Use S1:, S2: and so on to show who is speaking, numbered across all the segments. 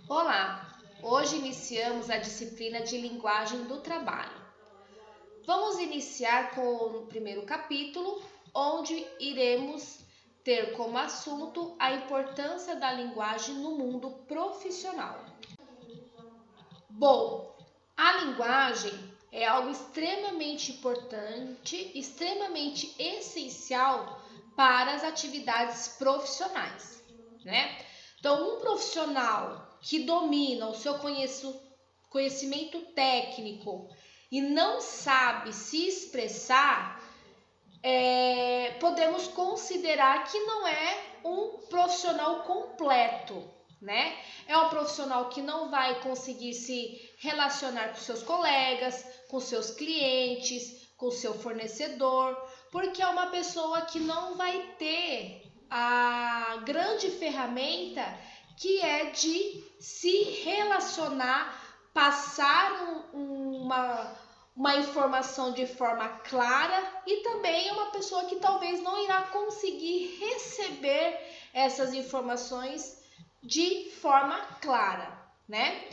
S1: Olá! Hoje iniciamos a disciplina de linguagem do trabalho. Vamos iniciar com o primeiro capítulo, onde iremos ter como assunto a importância da linguagem no mundo profissional. Bom, a linguagem é algo extremamente importante, extremamente essencial para as atividades profissionais, né? Então, um profissional que domina o seu conhecimento técnico e não sabe se expressar, podemos considerar que não é um profissional completo, né? É um profissional que não vai conseguir se relacionar com seus colegas, com seus clientes, com seu fornecedor, porque é uma pessoa que não vai ter a grande ferramenta que é de se relacionar, passar uma informação de forma clara, e também é uma pessoa que talvez não irá conseguir receber essas informações de forma clara, né?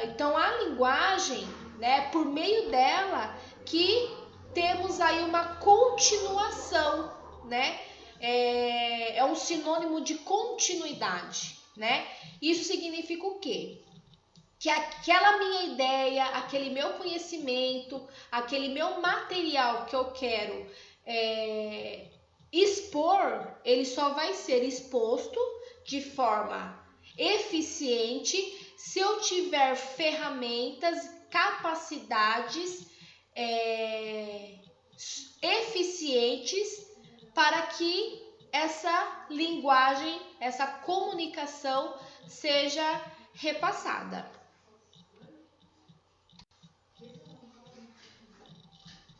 S1: Então a linguagem, né, por meio dela que temos aí uma continuação, né? É um sinônimo de continuidade, né? Isso significa o quê? Que aquela minha ideia, aquele meu conhecimento, aquele meu material que eu quero expor, ele só vai ser exposto de forma eficiente se eu tiver ferramentas, capacidades eficientes para que essa linguagem, essa comunicação seja repassada.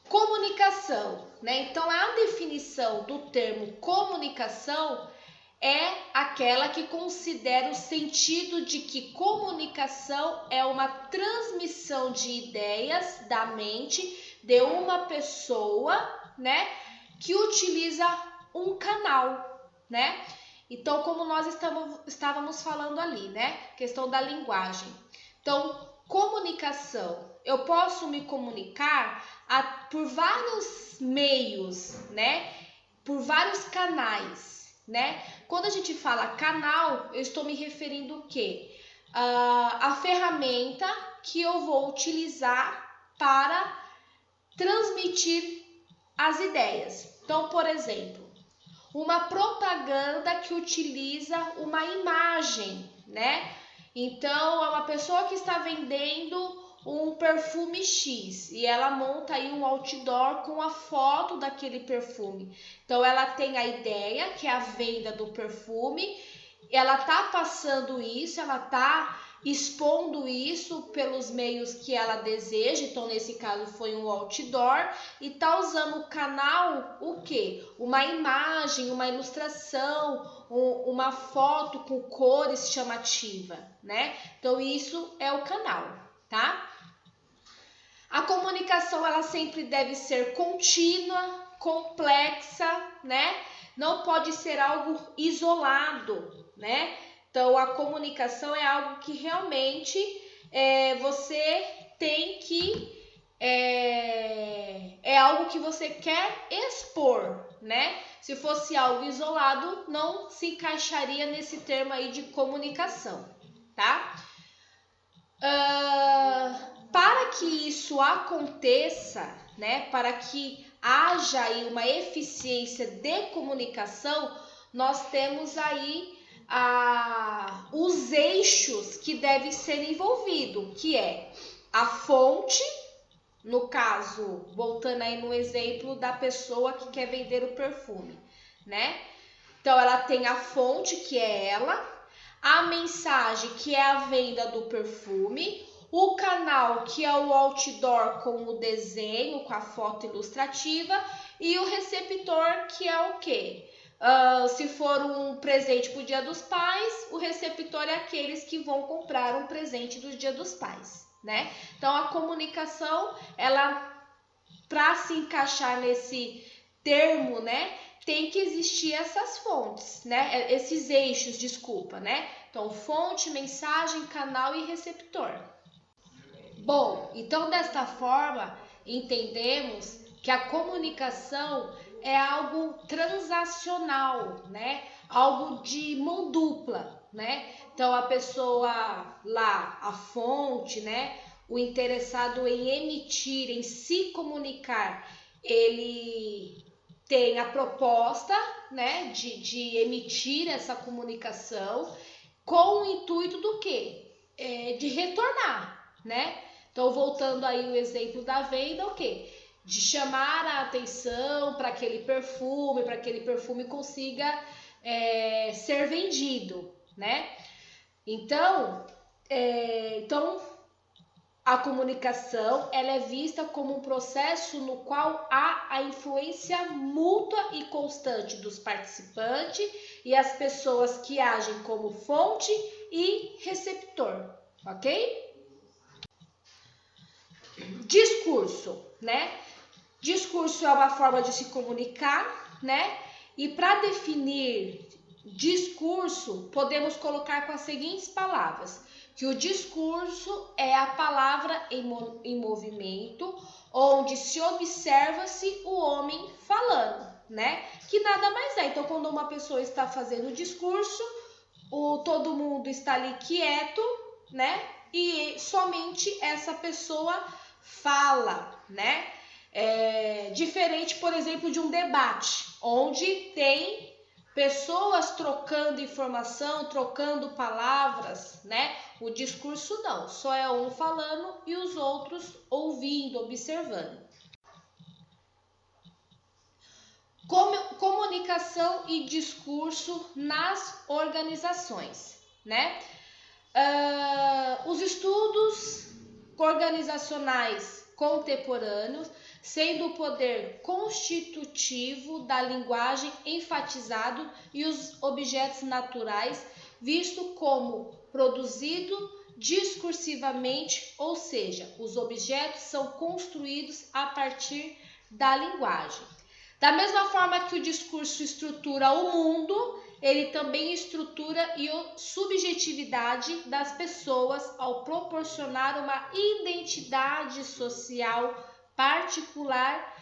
S1: Comunicação, né? Então, a definição do termo comunicação é aquela que considera o sentido de que comunicação é uma transmissão de ideias da mente de uma pessoa, né, que utiliza um canal, né? Então, como nós estávamos falando ali, né, questão da linguagem. Então, comunicação, eu posso me comunicar por vários meios, né? Por vários canais, né? Quando a gente fala canal, eu estou me referindo o quê? A ferramenta que eu vou utilizar para transmitir as ideias. Então, por exemplo, uma propaganda que utiliza uma imagem, né? Então, é uma pessoa que está vendendo um perfume X e ela monta aí um outdoor com a foto daquele perfume. Então, ela tem a ideia, que é a venda do perfume, ela tá passando isso, ela tá expondo isso pelos meios que ela deseja. Então, nesse caso, foi um outdoor, e tá usando o canal, o quê? Uma imagem, uma ilustração, uma foto com cores chamativa, né? Então, isso é o canal, tá? A comunicação, ela sempre deve ser contínua, complexa, né? Não pode ser algo isolado, né? Então, a comunicação é algo que realmente você tem que... É algo que você quer expor, né? Se fosse algo isolado, não se encaixaria nesse termo aí de comunicação, tá? Para que isso aconteça, né? Para que haja aí uma eficiência de comunicação, nós temos aí os eixos que devem ser envolvidos, que é a fonte, no caso, voltando aí no exemplo da pessoa que quer vender o perfume, né? Então, ela tem a fonte, que é ela, a mensagem, que é a venda do perfume, o canal, que é o outdoor com o desenho, com a foto ilustrativa, e o receptor, que é o quê? Se for um presente para o Dia dos Pais, o receptor é aqueles que vão comprar um presente do Dia dos Pais, né? Então, a comunicação, ela, para se encaixar nesse termo, né, tem que existir essas fontes, né? Esses eixos, desculpa, né? Então, fonte, mensagem, canal e receptor. Bom, então desta forma, entendemos que a comunicação é algo transacional, né? Algo de mão dupla, né? Então a pessoa lá, a fonte, né? O interessado em emitir, em se comunicar, ele tem a proposta, né? De emitir essa comunicação com o intuito do quê? De retornar, né? Então, voltando aí o exemplo da venda, o quê? De chamar a atenção para que aquele perfume consiga ser vendido, né? Então, a comunicação ela é vista como um processo no qual há a influência mútua e constante dos participantes e as pessoas que agem como fonte e receptor, ok? Discurso, né? Discurso é uma forma de se comunicar, né? E para definir discurso, podemos colocar com as seguintes palavras: que o discurso é a palavra em movimento, onde se observa-se o homem falando, né? Que nada mais é. Então, quando uma pessoa está fazendo o discurso, todo mundo está ali quieto, né? E somente essa pessoa fala, né? Diferente, por exemplo, de um debate, onde tem pessoas trocando informação, trocando palavras, né? O discurso não, só é um falando e os outros ouvindo, observando. Comunicação e discurso nas organizações, né? Os estudos organizacionais contemporâneos, sendo o poder constitutivo da linguagem enfatizado e os objetos naturais visto como produzido discursivamente, ou seja, os objetos são construídos a partir da linguagem. Da mesma forma que o discurso estrutura o mundo, ele também estrutura a subjetividade das pessoas ao proporcionar uma identidade social particular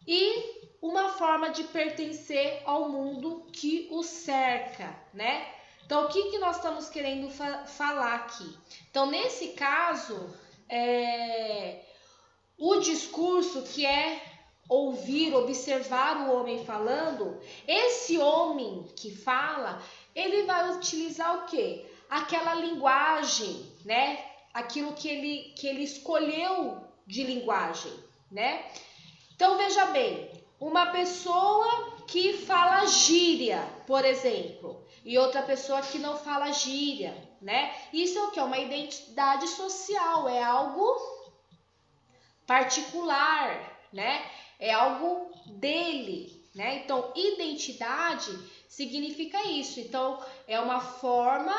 S1: e uma forma de pertencer ao mundo que o cerca, né? Então, o que nós estamos querendo falar aqui? Então, nesse caso, o discurso que é ouvir, observar o homem falando, esse homem que fala, ele vai utilizar o quê? Aquela linguagem, né? Aquilo que ele escolheu de linguagem, né? Então, veja bem, uma pessoa que fala gíria, por exemplo, e outra pessoa que não fala gíria, né? Isso é o quê? Uma identidade social, é algo particular, né? É algo dele, né? Então, identidade significa isso. Então, é uma forma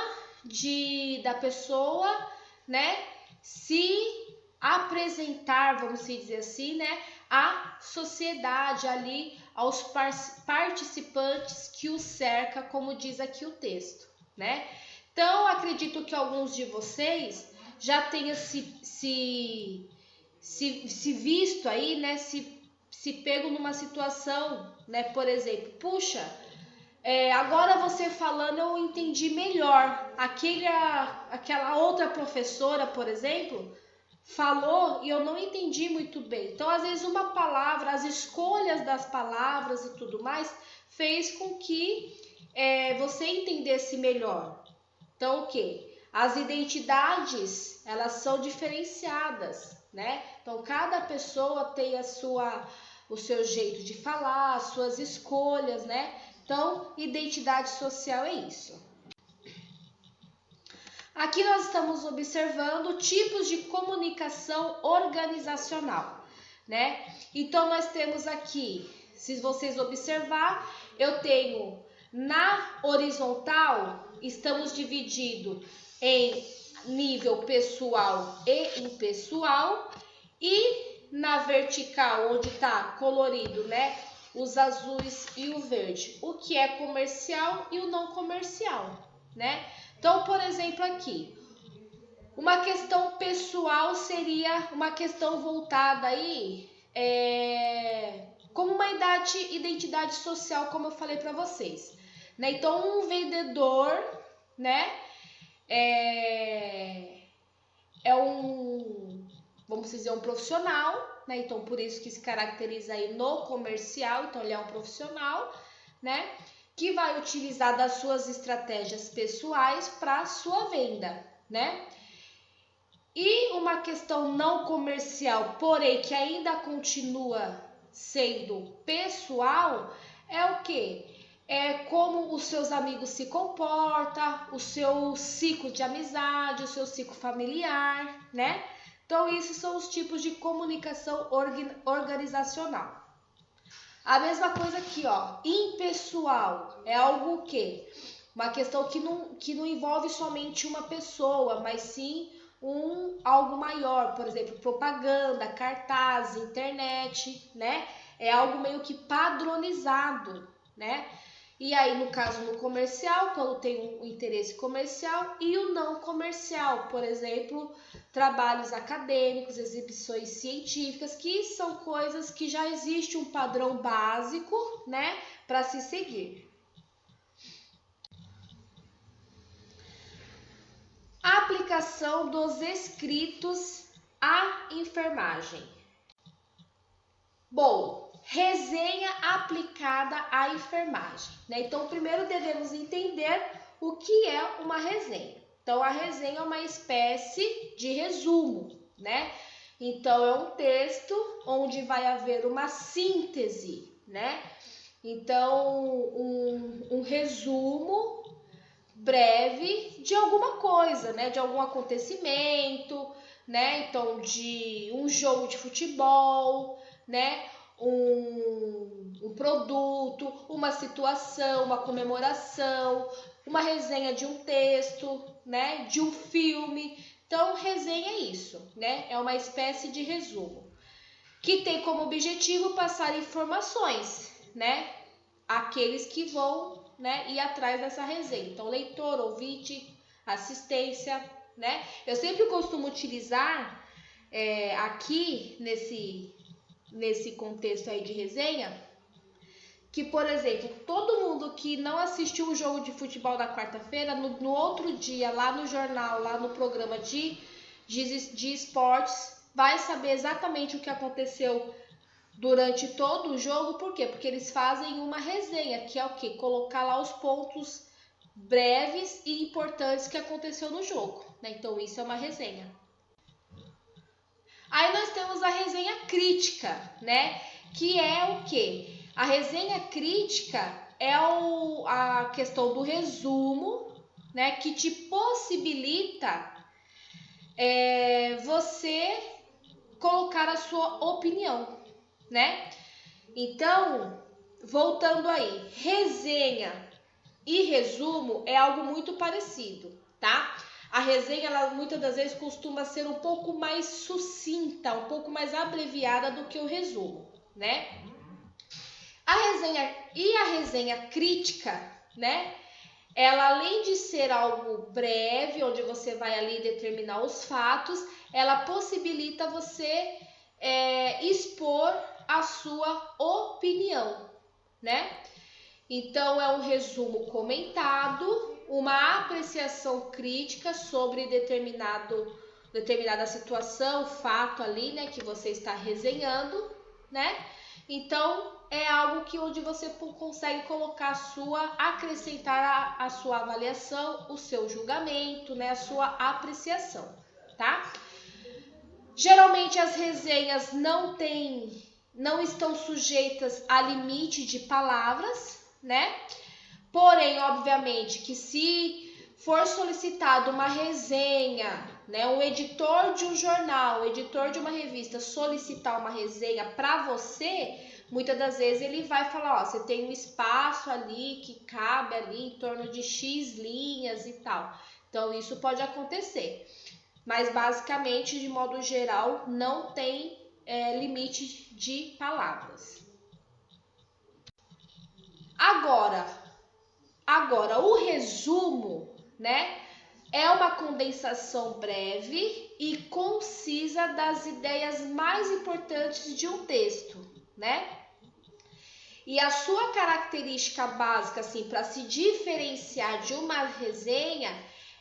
S1: da pessoa, né, se apresentar, vamos dizer assim, né, à sociedade ali, aos participantes que o cerca, como diz aqui o texto, né? Então, acredito que alguns de vocês já tenham se visto aí, né, se pego numa situação, né, por exemplo, puxa, agora você falando eu entendi melhor, aquela outra professora, por exemplo, falou e eu não entendi muito bem. Então, às vezes uma palavra, as escolhas das palavras e tudo mais, fez com que você entendesse melhor. Então, o quê? As identidades, elas são diferenciadas, né? Então, cada pessoa tem o seu jeito de falar, as suas escolhas, né? Então, identidade social é isso. Aqui nós estamos observando tipos de comunicação organizacional, né? Então, nós temos aqui, se vocês observar, eu tenho na horizontal, estamos divididos em nível pessoal e impessoal, e na vertical, onde está colorido, né? os azuis e o verde, o que é comercial e o não comercial, né? Então, por exemplo, aqui, uma questão pessoal seria uma questão voltada aí como uma identidade social, como eu falei para vocês, né? Então, um vendedor, né, vamos dizer, um profissional, né? Então, por isso que se caracteriza aí no comercial. Então, ele é um profissional, né, que vai utilizar das suas estratégias pessoais para sua venda, né? E uma questão não comercial, porém que ainda continua sendo pessoal, é o quê? É como os seus amigos se comportam, o seu ciclo de amizade, o seu ciclo familiar, né? Então, esses são os tipos de comunicação organizacional. A mesma coisa aqui, ó, impessoal, é algo que uma questão que não envolve somente uma pessoa, mas sim algo maior, por exemplo, propaganda, cartaz, internet, né? É algo meio que padronizado, né? E aí, no caso, no comercial, quando tem um interesse comercial, e o não comercial, por exemplo, trabalhos acadêmicos, exibições científicas, que são coisas que já existe um padrão básico, né, para se seguir. A aplicação dos escritos à enfermagem. Bom, resenha aplicada à enfermagem, né? Então, primeiro devemos entender o que é uma resenha. Então, a resenha é uma espécie de resumo, né? Então, é um texto onde vai haver uma síntese, né? Então, um resumo breve de alguma coisa, né? De algum acontecimento, né? Então, de um jogo de futebol, né? Um produto, uma situação, uma comemoração, uma resenha de um texto, né? De um filme. Então, resenha é isso, né? É uma espécie de resumo que tem como objetivo passar informações, né? Aqueles que vão, né, ir atrás dessa resenha. Então, leitor, ouvinte, assistência, né? Eu sempre costumo utilizar aqui nesse contexto aí de resenha, que, por exemplo, todo mundo que não assistiu o jogo de futebol da quarta-feira, no outro dia, lá no jornal, lá no programa de esportes, vai saber exatamente o que aconteceu durante todo o jogo. Por quê? Porque eles fazem uma resenha, que é o quê? Colocar lá os pontos breves e importantes que aconteceu no jogo, né? Então, isso é uma resenha. Aí nós temos a resenha crítica, né? Que é o quê? A resenha crítica é a questão do resumo, né? Que te possibilita você colocar a sua opinião, né? Então, voltando aí, resenha e resumo é algo muito parecido, tá? A resenha, ela muitas das vezes costuma ser um pouco mais sucinta, um pouco mais abreviada do que o resumo, né? A resenha crítica, né? Ela, além de ser algo breve, onde você vai ali determinar os fatos, ela possibilita você expor a sua opinião, né? Então, é um resumo comentado, uma apreciação crítica sobre determinada situação, fato ali, né, que você está resenhando, né? Então, é algo onde você consegue colocar acrescentar a sua avaliação, o seu julgamento, né, a sua apreciação, tá? Geralmente as resenhas não estão sujeitas a limite de palavras, né? Porém, obviamente, que se for solicitado uma resenha, né, um editor de um jornal, um editor de uma revista solicitar uma resenha para você, muitas das vezes ele vai falar, ó, você tem um espaço ali que cabe ali em torno de X linhas e tal. Então, isso pode acontecer. Mas, basicamente, de modo geral, não tem limite de palavras. Agora o resumo, né, é uma condensação breve e concisa das ideias mais importantes de um texto, né? E a sua característica básica, assim, para se diferenciar de uma resenha,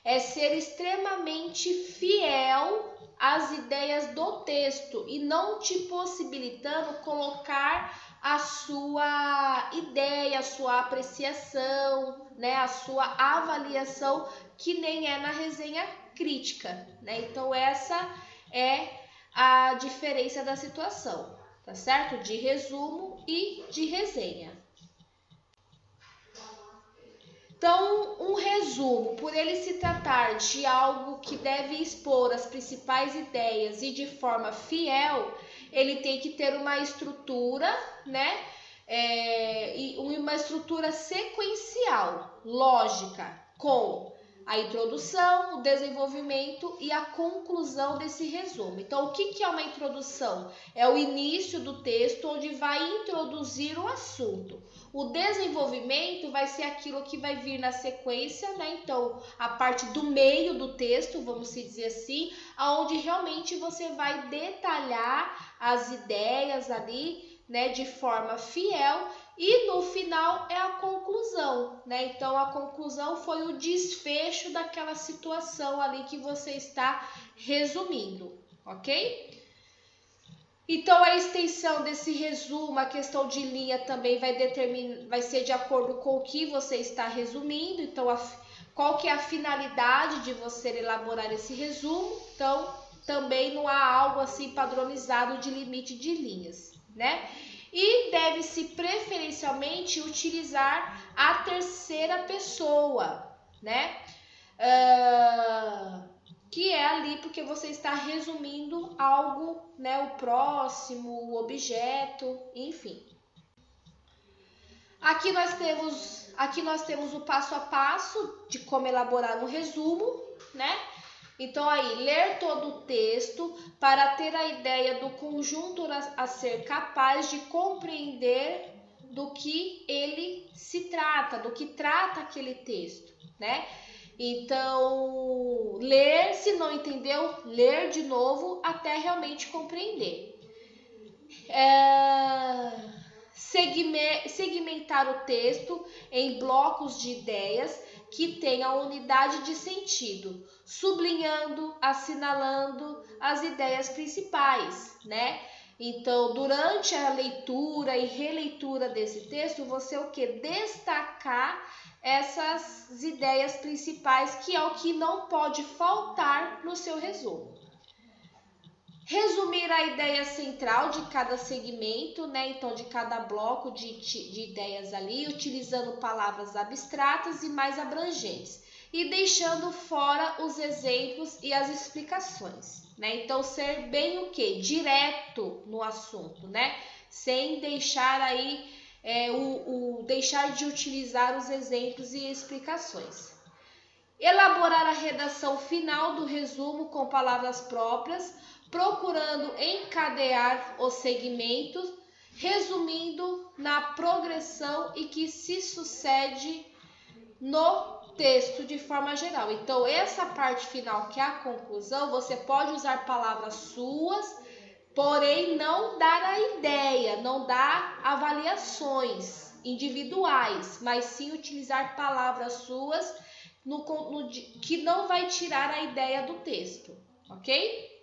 S1: é ser extremamente fiel às ideias do texto e não te possibilitando colocar a sua ideia, a sua apreciação, né, a sua avaliação, que nem é na resenha crítica, né? Então essa é a diferença da situação, tá certo? De resumo e de resenha. Então, um resumo, por ele se tratar de algo que deve expor as principais ideias e de forma fiel, ele tem que ter uma estrutura, né? E uma estrutura sequencial, lógica, com a introdução, o desenvolvimento e a conclusão desse resumo. Então, o que é uma introdução? É o início do texto onde vai introduzir o assunto. O desenvolvimento vai ser aquilo que vai vir na sequência, né? Então, a parte do meio do texto, vamos dizer assim, aonde realmente você vai detalhar as ideias ali, né, de forma fiel, e no final é a conclusão, né? Então, a conclusão foi o desfecho daquela situação ali que você está resumindo, ok? Então, a extensão desse resumo, a questão de linha também vai ser de acordo com o que você está resumindo. Então, qual que é a finalidade de você elaborar esse resumo? Então, também não há algo assim padronizado de limite de linhas, né? E deve-se preferencialmente utilizar a terceira pessoa, né? Que é ali porque você está resumindo algo, né, o próximo, o objeto, enfim. Aqui nós temos o passo a passo de como elaborar um resumo, né? Então aí, ler todo o texto para ter a ideia do conjunto a ser capaz de compreender do que ele se trata, do que trata aquele texto, né? Então, ler, se não entendeu, ler de novo até realmente compreender. Segmentar o texto em blocos de ideias que tenham unidade de sentido, sublinhando, assinalando as ideias principais, né? Então, durante a leitura e releitura desse texto, você o que? Destacar essas ideias principais, que é o que não pode faltar no seu resumo. Resumir a ideia central de cada segmento, né? Então, de cada bloco de ideias ali, utilizando palavras abstratas e mais abrangentes. E deixando fora os exemplos e as explicações, né? Então, ser bem o quê? Direto no assunto, né? Sem deixar aí, deixar de utilizar os exemplos e explicações. Elaborar a redação final do resumo com palavras próprias, procurando encadear os segmentos, resumindo na progressão e que se sucede no texto de forma geral. Então, essa parte final, que é a conclusão, você pode usar palavras suas, porém não dar a ideia, não dar avaliações individuais, mas sim utilizar palavras suas que não vai tirar a ideia do texto, ok?